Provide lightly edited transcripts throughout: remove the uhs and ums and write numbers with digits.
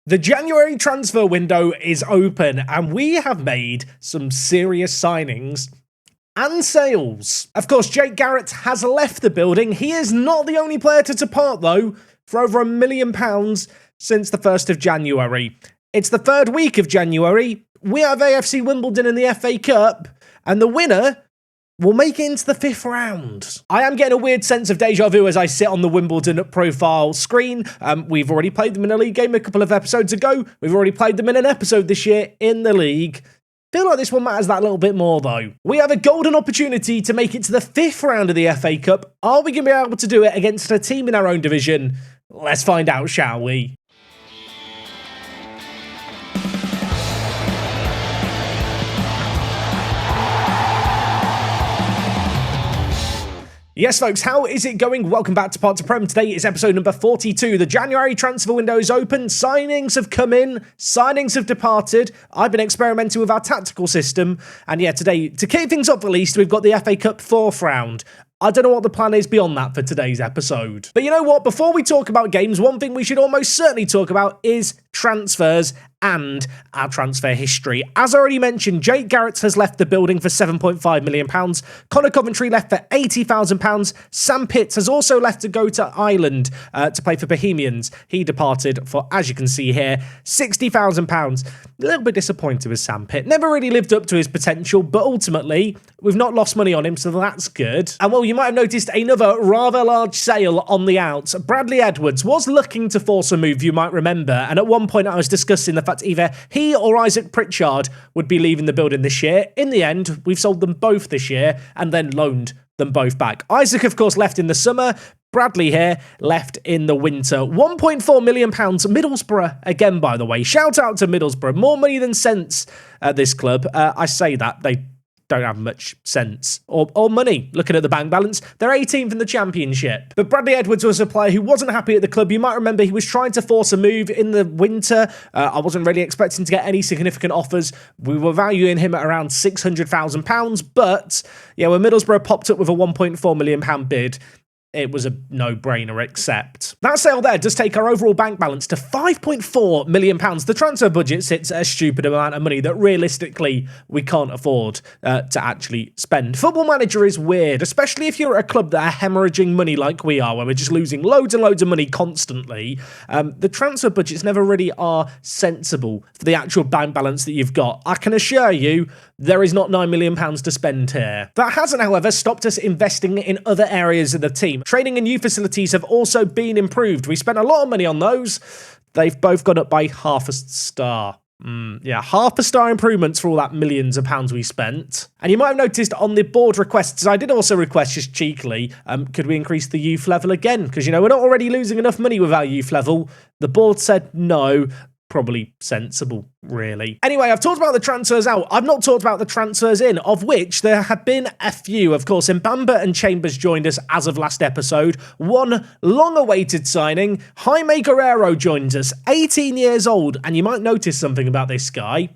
The January transfer window is open and we have made some serious signings and sales. Of course, Jake Garrett has left the building. He is not the only player to depart though, for over £1 million since the 1st of January. It's the third week of January. We have AFC Wimbledon in the FA Cup and the winner will make it into the 5th round. I am getting a weird sense of deja vu as I sit on the Wimbledon profile screen. We've already played them in a league game a couple of episodes ago. We've already played them in an episode this year in the league. Feel like this one matters that little bit more though. We have a golden opportunity to make it to the 5th round of the FA Cup. Are we going to be able to do it against a team in our own division? Let's find out, shall we? Yes, folks, how is it going? Welcome back to Pod to Prem. Today is episode number 42. The January transfer window is open. Signings have come in. Signings have departed. I've been experimenting with our tactical system. And yeah, today, to kick things off at least, we've got the FA Cup 4th round. I don't know what the plan is beyond that for today's episode. But you know what? Before we talk about games, one thing we should almost certainly talk about is transfers and our transfer history. As I already mentioned, Jake Garrett has left the building for £7.5 million. Connor Coventry left for £80,000. Sam Pitts has also left to go to Ireland to play for Bohemians. He departed for, as you can see here, £60,000. A little bit disappointed with Sam Pitt. Never really lived up to his potential, but ultimately, we've not lost money on him, so that's good. And well, you might have noticed another rather large sale on the outs. Bradley Edwards was looking to force a move, you might remember, and at one point I was discussing the fact either he or Isaac Pritchard would be leaving the building this year. In the end, we've sold them both this year and then loaned them both back. Isaac, of course, left in the summer. Bradley here left in the winter. £1.4 million. Middlesbrough, again, by the way. Shout out to Middlesbrough. More money than sense at this club. I say that. They don't have much sense or money. Looking at the bank balance, they're 18th in the championship. But Bradley Edwards was a player who wasn't happy at the club. You might remember he was trying to force a move in the winter. I wasn't really expecting to get any significant offers. We were valuing him at around £600,000. But yeah, when Middlesbrough popped up with a £1.4 million bid, it was a no-brainer, except that sale there does take our overall bank balance to £5.4 million. The transfer budget sits at a stupid amount of money that realistically we can't afford to actually spend. Football Manager is weird, especially if you're at a club that are hemorrhaging money like we are, where we're just losing loads and loads of money constantly. The transfer budgets never really are sensible for the actual bank balance that you've got. I can assure you, there is not £9 million to spend here. That hasn't, however, stopped us investing in other areas of the team. Training and new facilities have also been improved. We spent a lot of money on those. They've both gone up by half a star. Yeah, half a star improvements for all that millions of pounds we spent. And you might have noticed on the board requests, I did also request just cheekily, could we increase the youth level again? Because, you know, we're not already losing enough money with our youth level. The board said no. Probably sensible, really. Anyway, I've talked about the transfers out. I've not talked about the transfers in, of which there have been a few. Of course, Mbamba and Chambers joined us as of last episode. One long-awaited signing, Highinho Guerrero joins us, 18 years old. And you might notice something about this guy.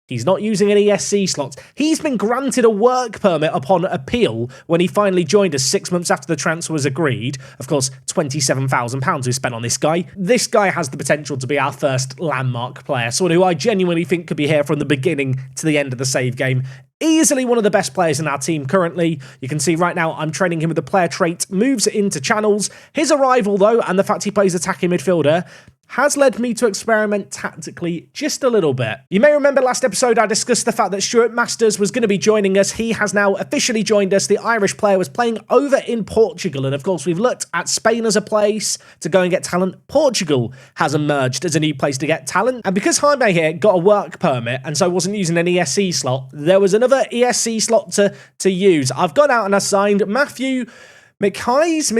He's not using any SC slots. He's been granted a work permit upon appeal when he finally joined us 6 months after the transfer was agreed. Of course, £27,000 we spent on this guy. This guy has the potential to be our first landmark player, someone who I genuinely think could be here from the beginning to the end of the save game. Easily one of the best players in our team currently. You can see right now I'm training him with the player trait, moves into channels. His arrival, though, and the fact he plays attacking midfielder, has led me to experiment tactically just a little bit. You may remember last episode I discussed the fact that Stuart Masters was going to be joining us. He has now officially joined us. The Irish player was playing over in Portugal, and of course we've looked at Spain as a place to go and get talent. Portugal has emerged as a new place to get talent, and because Highinho here got a work permit and so wasn't using an ESC slot, there was another ESC slot to use. I've gone out and I signed Matthew Mikaze,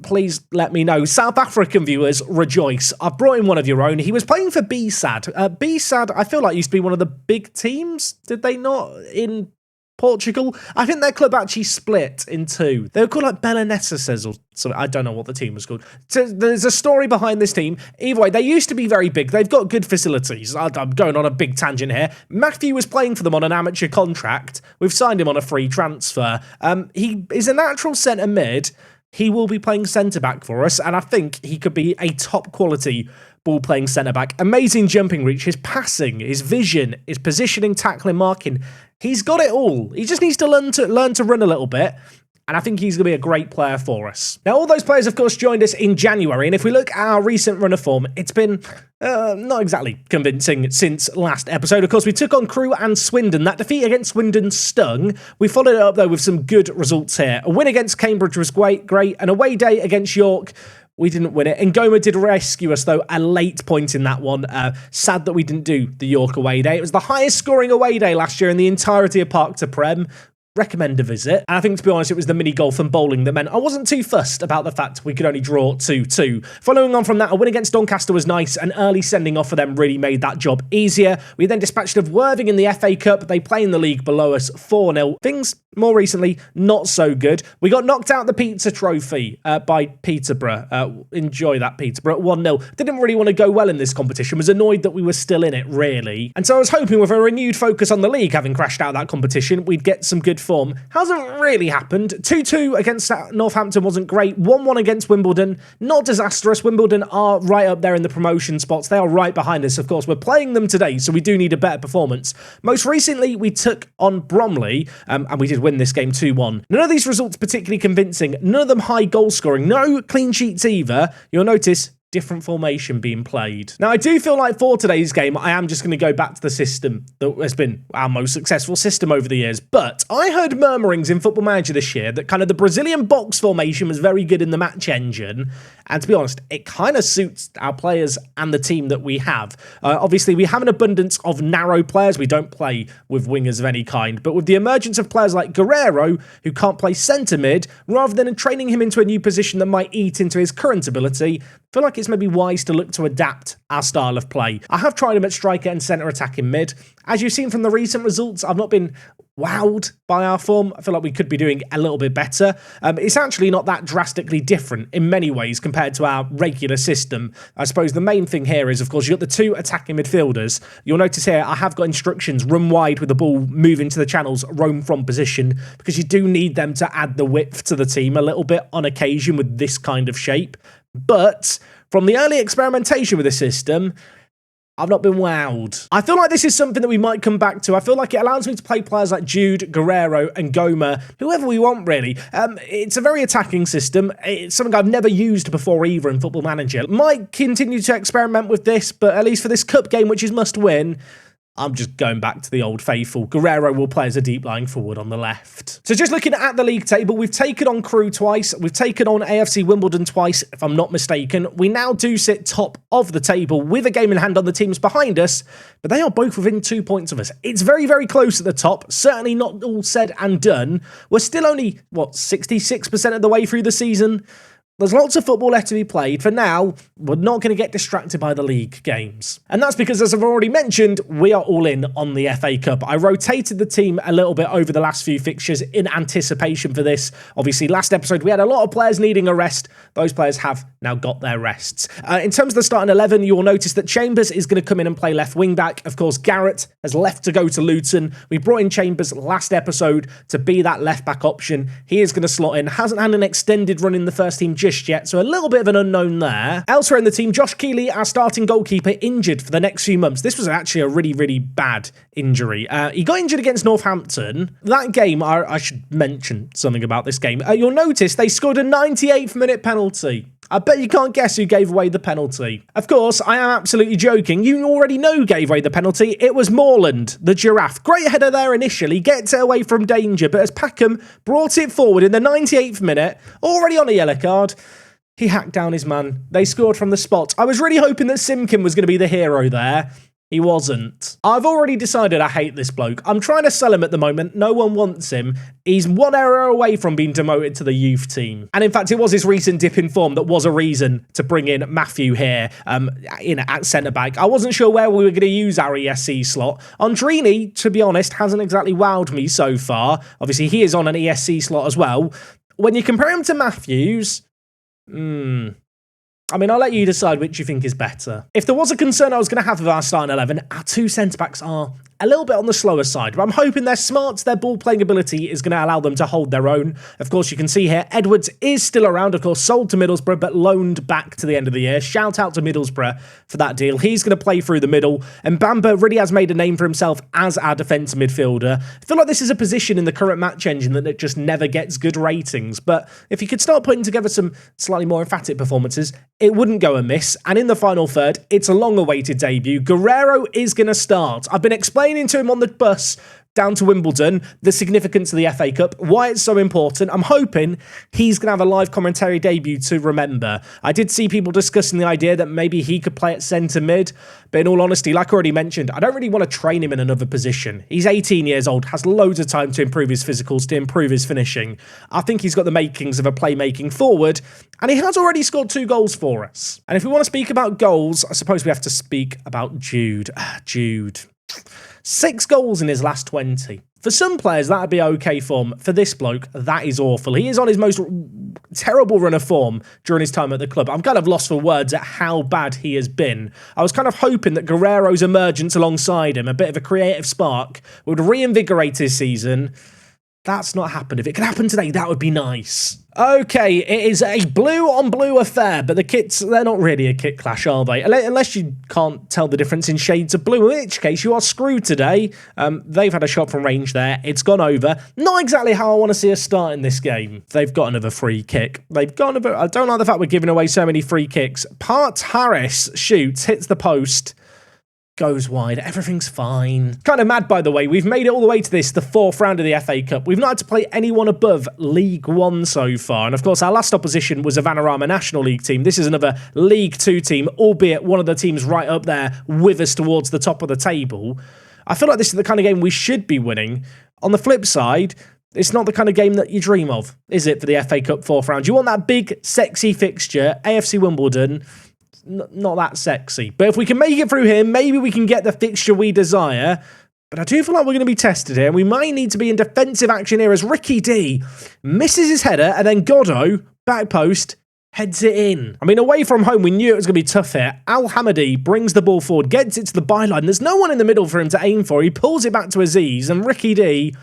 please let me know. South African viewers, rejoice. I've brought in one of your own. He was playing for BSAD. BSAD, I feel like used to be one of the big teams, did they not, in Portugal? I think their club actually split in two. They were called like Belenenses or something. I don't know what the team was called. So there's a story behind this team. Either way, they used to be very big. They've got good facilities. I'm going on a big tangent here. Matthew was playing for them on an amateur contract. We've signed him on a free transfer. He is a natural centre mid. He will be playing centre back for us, and I think he could be a top quality ball-playing centre-back, amazing jumping reach, his passing, his vision, his positioning, tackling, marking. He's got it all. He just needs to learn to run a little bit. And I think he's going to be a great player for us. Now, all those players, of course, joined us in January. And if we look at our recent run of form, it's been not exactly convincing since last episode. Of course, we took on Crewe and Swindon. That defeat against Swindon stung. We followed it up, though, with some good results here. A win against Cambridge was great. An away day against York. We didn't win it. And Ngoma did rescue us, though, a late point in that one. Sad that we didn't do the York away day. It was the highest scoring away day last year in the entirety of Park to Prem. Recommend a visit. And I think, to be honest, it was the mini golf and bowling that meant I wasn't too fussed about the fact we could only draw 2-2. Following on from that, a win against Doncaster was nice. An early sending off for them really made that job easier. We then dispatched of Worthing in the FA Cup. They play in the league below us 4-0. Things, more recently, not so good. We got knocked out the pizza trophy by Peterborough. Enjoy that, Peterborough, 1-0. Didn't really want to go well in this competition. Was annoyed that we were still in it, really. And so I was hoping with a renewed focus on the league, having crashed out of that competition, we'd get some good form. Hasn't really happened. 2-2 against Northampton wasn't great. 1-1 against Wimbledon. Not disastrous. Wimbledon are right up there in the promotion spots. They are right behind us, of course. We're playing them today, so we do need a better performance. Most recently, we took on Bromley, and we did win this game 2-1. None of these results particularly convincing. None of them high goal scoring. No clean sheets either. You'll notice different formation being played. Now, I do feel like for today's game, I am just going to go back to the system that has been our most successful system over the years. But I heard murmurings in Football Manager this year that kind of the Brazilian box formation was very good in the match engine. And to be honest, it kind of suits our players and the team that we have. Obviously, we have an abundance of narrow players. We don't play with wingers of any kind. But with the emergence of players like Guerrero, who can't play centre mid, rather than training him into a new position that might eat into his current ability, I feel like it's maybe wise to look to adapt our style of play. I have tried him at striker and centre attack in mid. As you've seen from the recent results, I've not been wowed by our form. I feel like we could be doing a little bit better. It's actually not that drastically different in many ways compared to our regular system. I suppose the main thing here is, of course, you've got the two attacking midfielders. You'll notice here I have got instructions: run wide with the ball, move into the channels, roam from position, because you do need them to add the width to the team a little bit on occasion with this kind of shape. But from the early experimentation with the system, I've not been wowed. I feel like this is something that we might come back to. I feel like it allows me to play players like Jude, Guerrero and Ngoma, whoever we want, really. It's a very attacking system. It's something I've never used before either in Football Manager. Might continue to experiment with this, but at least for this cup game, which is must win, I'm just going back to the old faithful. Guerrero will play as a deep lying forward on the left. So just looking at the league table, we've taken on Crewe twice. We've taken on AFC Wimbledon twice, if I'm not mistaken. We now do sit top of the table with a game in hand on the teams behind us, but they are both within 2 points of us. It's very, very close at the top. Certainly not all said and done. We're still only, 66% of the way through the season? There's lots of football left to be played. For now, we're not going to get distracted by the league games. And that's because, as I've already mentioned, we are all in on the FA Cup. I rotated the team a little bit over the last few fixtures in anticipation for this. Obviously, last episode, we had a lot of players needing a rest. Those players have now got their rests. In terms of the starting 11, you will notice that Chambers is going to come in and play left wing back. Of course, Garrett has left to go to Luton. We brought in Chambers last episode to be that left back option. He is going to slot in. Hasn't had an extended run in the first team just yet, so a little bit of an unknown there. Elsewhere in the team, Josh Keeley, our starting goalkeeper, injured for the next few months. This was actually a really, really bad injury. He got injured against Northampton. That game, I should mention something about this game. You'll notice they scored a 98th minute penalty. I bet you can't guess who gave away the penalty. Of course, I am absolutely joking. You already know who gave away the penalty. It was Moreland, the giraffe. Great header there initially, gets it away from danger, but as Packham brought it forward in the 98th minute, already on a yellow card, he hacked down his man. They scored from the spot. I was really hoping that Simkin was going to be the hero there. He wasn't. I've already decided I hate this bloke. I'm trying to sell him at the moment. No one wants him. He's one error away from being demoted to the youth team. And in fact, it was his recent dip in form that was a reason to bring in Matthew here at centre-back. I wasn't sure where we were going to use our ESC slot. Andrini, to be honest, hasn't exactly wowed me so far. Obviously, he is on an ESC slot as well. When you compare him to Matthews, I mean, I'll let you decide which you think is better. If there was a concern I was going to have with our starting 11, our two centre-backs are a little bit on the slower side, but I'm hoping their smarts, their ball playing ability is going to allow them to hold their own. Of course, you can see here, Edwards is still around, of course, sold to Middlesbrough, but loaned back to the end of the year. Shout out to Middlesbrough for that deal. He's going to play through the middle, and Bamba really has made a name for himself as our defensive midfielder. I feel like this is a position in the current match engine that it just never gets good ratings, but if you could start putting together some slightly more emphatic performances, it wouldn't go amiss. And in the final third, it's a long-awaited debut. Guerrero is going to start. I've been explaining to him on the bus down to Wimbledon the significance of the FA Cup, why it's so important. I'm hoping he's going to have a live commentary debut to remember. I did see people discussing the idea that maybe he could play at centre mid, but in all honesty, like I already mentioned, I don't really want to train him in another position. He's 18 years old, has loads of time to improve his physicals, to improve his finishing. I think he's got the makings of a playmaking forward, and he has already scored 2 goals for us. And if we want to speak about goals, I suppose we have to speak about Jude. Jude. 6 goals in his last 20. For some players, that would be okay form. For this bloke, that is awful. He is on his most terrible run of form during his time at the club. I'm kind of lost for words at how bad he has been. I was kind of hoping that Guerrero's emergence alongside him, a bit of a creative spark, would reinvigorate his season. That's not happened. If it can happen today, that would be nice. Okay, it is a blue-on-blue affair, but the kits, they're not really a kit clash, are they? Unless you can't tell the difference in shades of blue, in which case you are screwed today. They've had a shot from range there. It's gone over. Not exactly how I want to see us start in this game. They've got another free kick. I don't like the fact we're giving away so many free kicks. Part Harris shoots, hits the post, goes wide. Everything's fine. Kind of mad, by the way. We've made it all the way to the 4th round of the FA Cup. We've not had to play anyone above League One so far. And of course, our last opposition was a Vanarama National League team. This is another League Two team, albeit one of the teams right up there with us towards the top of the table. I feel like this is the kind of game we should be winning. On the flip side, it's not the kind of game that you dream of, is it, for the FA Cup 4th round? You want that big, sexy fixture, AFC Wimbledon. Not that sexy. But if we can make it through here, maybe we can get the fixture we desire. But I do feel like we're going to be tested here, and we might need to be in defensive action here as Ricky D misses his header, and then Goddo, back post, heads it in. I mean, away from home, we knew it was going to be tough here. Al Hamadi brings the ball forward, gets it to the byline. There's no one in the middle for him to aim for. He pulls it back to Aziz, and Ricky D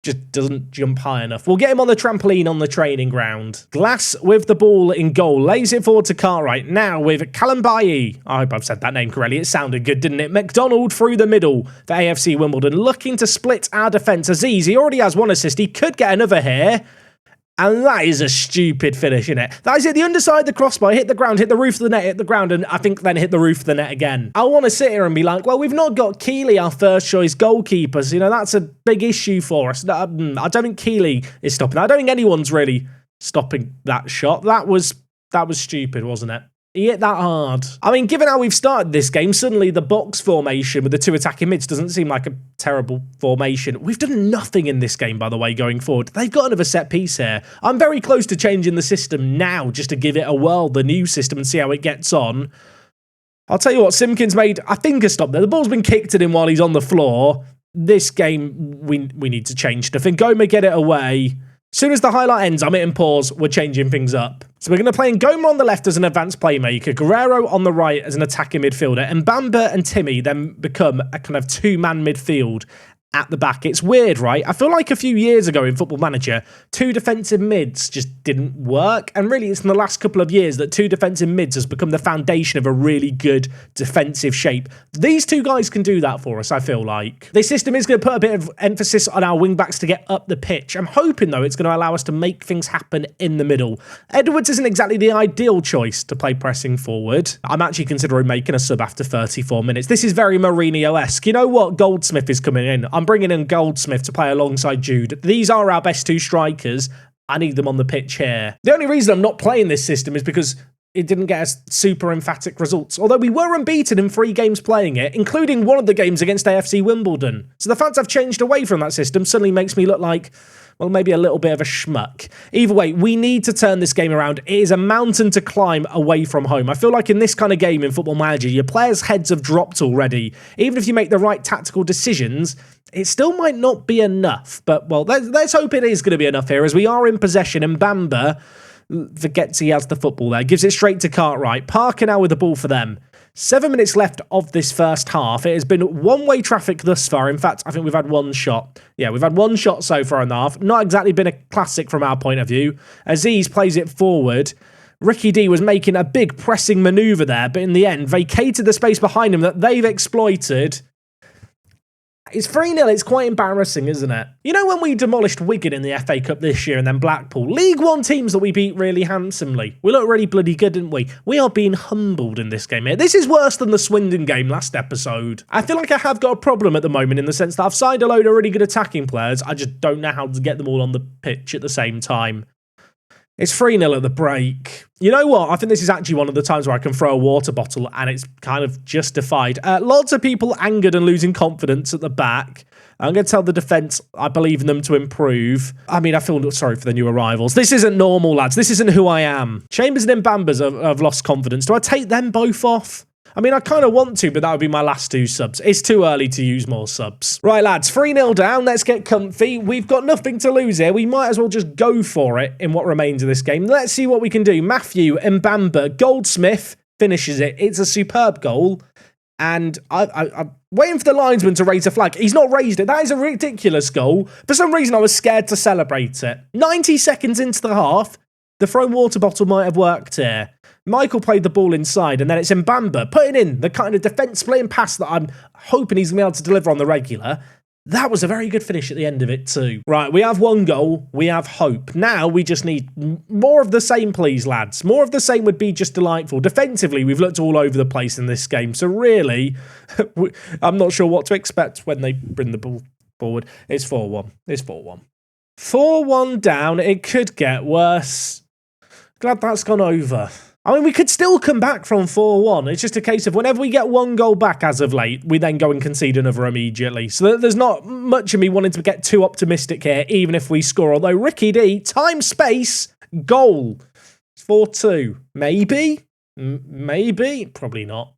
just doesn't jump high enough. We'll get him on the trampoline on the training ground. Glass with the ball in goal. Lays it forward to Cartwright. Now with Kalambayi. I hope I've said that name correctly. It sounded good, didn't it? McDonald through the middle for AFC Wimbledon. Looking to split our defence. Aziz, he already has 1 assist. He could get another here. And that is a stupid finish, isn't it? That is it. The underside, the crossbar, hit the ground, hit the roof of the net, hit the ground, and I think then hit the roof of the net again. I want to sit here and be like, well, we've not got Keeley, our first choice goalkeepers. You know, that's a big issue for us. I don't think Keeley is stopping. I don't think anyone's really stopping that shot. That was stupid, wasn't it? He hit that hard. I mean, given how we've started this game, suddenly the box formation with the 2 attacking mids doesn't seem like a terrible formation. We've done nothing in this game, by the way, going forward. They've got another set piece here. I'm very close to changing the system now just to give it a whirl, the new system, and see how it gets on. I'll tell you what, Simpkins made, I think, a stop there. The ball's been kicked at him while he's on the floor. This game, we need to change stuff. And Goma get it away. As soon as the highlight ends, I'm hitting pause. We're changing things up. So we're going to play Ngoma on the left as an advanced playmaker, Guerrero on the right as an attacking midfielder, and Bamba and Timmy then become a kind of 2-man midfield at the back. It's weird, right? I feel like a few years ago in Football Manager, 2 defensive mids just didn't work. And really, it's in the last couple of years that 2 defensive mids has become the foundation of a really good defensive shape. These 2 guys can do that for us, I feel like. This system is going to put a bit of emphasis on our wing-backs to get up the pitch. I'm hoping, though, it's going to allow us to make things happen in the middle. Edwards isn't exactly the ideal choice to play pressing forward. I'm actually considering making a sub after 34 minutes. This is very Mourinho-esque. You know what? Goldsmith is coming in. I'm bringing in Goldsmith to play alongside Jude. These are our best 2 strikers. I need them on the pitch here. The only reason I'm not playing this system is because it didn't get us super emphatic results. Although we were unbeaten in 3 games playing it, including one of the games against AFC Wimbledon. So the fact I've changed away from that system suddenly makes me look like, well, maybe a little bit of a schmuck. Either way, we need to turn this game around. It is a mountain to climb away from home. I feel like in this kind of game in Football Manager, your players' heads have dropped already. Even if you make the right tactical decisions, it still might not be enough. But, well, let's hope it is going to be enough here as we are in possession, and Bamba forgets he has the football there. Gives it straight to Cartwright. Parker now with the ball for them. 7 minutes left of this first half. It has been one-way traffic thus far. In fact, I think we've had one shot. Yeah, we've had one shot so far in the half. Not exactly been a classic from our point of view. Aziz plays it forward. Ricky D was making a big pressing manoeuvre there, but in the end, vacated the space behind him that they've exploited. It's 3-0. It's quite embarrassing, isn't it? You know when we demolished Wigan in the FA Cup this year and then Blackpool? League One teams that we beat really handsomely. We looked really bloody good, didn't we? We are being humbled in this game here. This is worse than the Swindon game last episode. I feel like I have got a problem at the moment in the sense that I've signed a load of really good attacking players. I just don't know how to get them all on the pitch at the same time. It's 3-0 at the break. You know what? I think this is actually one of the times where I can throw a water bottle and it's kind of justified. Lots of people angered and losing confidence at the back. I'm going to tell the defence I believe in them to improve. I mean, I feel sorry for the new arrivals. This isn't normal, lads. This isn't who I am. Chambers and Mbambas have lost confidence. Do I take them both off? I mean, I kind of want to, but that would be my last 2 subs. It's too early to use more subs. Right, lads, 3-0 down. Let's get comfy. We've got nothing to lose here. We might as well just go for it in what remains of this game. Let's see what we can do. Matthew Mbamba, Goldsmith finishes it. It's a superb goal. And I'm waiting for the linesman to raise a flag. He's not raised it. That is a ridiculous goal. For some reason, I was scared to celebrate it. 90 seconds into the half, the thrown water bottle might have worked here. Michael played the ball inside, and then it's Mbamba putting in the kind of defence-splitting pass that I'm hoping he's going to be able to deliver on the regular. That was a very good finish at the end of it too. Right, we have 1 goal. We have hope. Now we just need more of the same, please, lads. More of the same would be just delightful. Defensively, we've looked all over the place in this game, so really, I'm not sure what to expect when they bring the ball forward. It's 4-1. It's 4-1. 4-1 down. It could get worse. Glad that's gone over. I mean, we could still come back from 4-1. It's just a case of whenever we get 1 goal back as of late, we then go and concede another immediately. So there's not much of me wanting to get too optimistic here, even if we score. Although Ricky D, time, space, goal. It's 4-2. Maybe? Maybe? Probably not.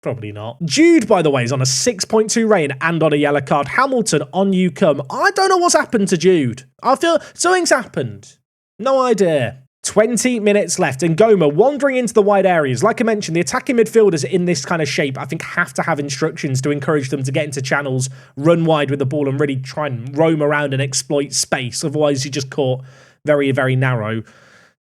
Probably not. Jude, by the way, is on a 6.2 rating and on a yellow card. Hamilton, on you come. I don't know what's happened to Jude. I feel something's happened. No idea. 20 minutes left, and Goma wandering into the wide areas. Like I mentioned, the attacking midfielders in this kind of shape, I think, have to have instructions to encourage them to get into channels, run wide with the ball, and really try and roam around and exploit space. Otherwise, you're just caught very, very narrow.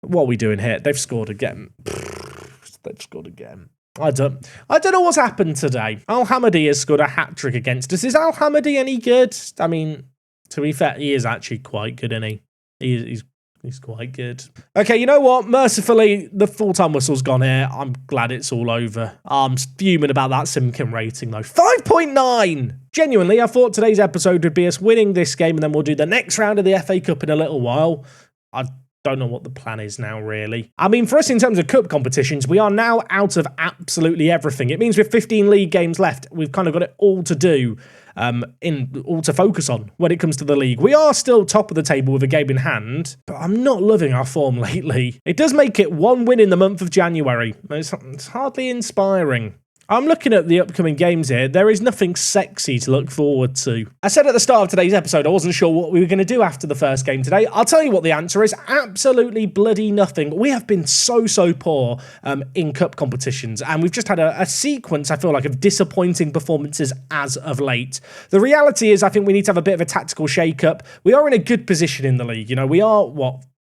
What are we doing here? They've scored again. They've scored again. I don't know what's happened today. Al-Hamadi has scored a hat-trick against us. Is Al-Hamadi any good? I mean, to be fair, he is actually quite good, isn't he? He's quite good. Okay, you know what? Mercifully, the full-time whistle's gone here. I'm glad it's all over. I'm fuming about that Simkin rating, though. 5.9! Genuinely, I thought today's episode would be us winning this game, and then we'll do the next round of the FA Cup in a little while. I don't know what the plan is now, really. I mean, for us in terms of cup competitions, we are now out of absolutely everything. It means with 15 league games left, we've kind of got it all to do. All to focus on when it comes to the league. We are still top of the table with a game in hand, but I'm not loving our form lately. It does make it 1 win in the month of January. It's hardly inspiring. I'm looking at the upcoming games here. There is nothing sexy to look forward to. I said at the start of today's episode I wasn't sure what we were going to do after the first game today. I'll tell you what the answer is. Absolutely bloody nothing. We have been so poor in cup competitions, and we've just had a sequence, I feel like, of disappointing performances as of late. The reality is I think we need to have a bit of a tactical shake-up. We are in a good position in the league. You know, we are,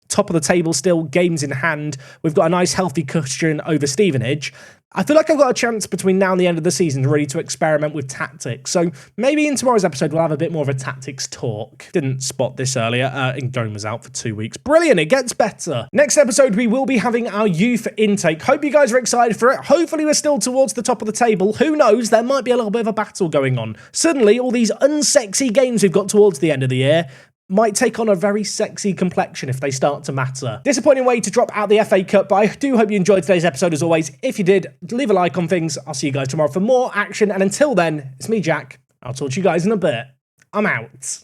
top of the table still, games in hand. We've got a nice healthy cushion over Stevenage. I feel like I've got a chance between now and the end of the season really to experiment with tactics. So maybe in tomorrow's episode, we'll have a bit more of a tactics talk. Didn't spot this earlier. Ingome was out for 2 weeks. Brilliant. It gets better. Next episode, we will be having our youth intake. Hope you guys are excited for it. Hopefully we're still towards the top of the table. Who knows? There might be a little bit of a battle going on. Suddenly, all these unsexy games we've got towards the end of the year might take on a very sexy complexion if they start to matter. Disappointing way to drop out the FA Cup, but I do hope you enjoyed today's episode as always. If you did, leave a like on things. I'll see you guys tomorrow for more action, and until then, it's me, Jack. I'll talk to you guys in a bit. I'm out.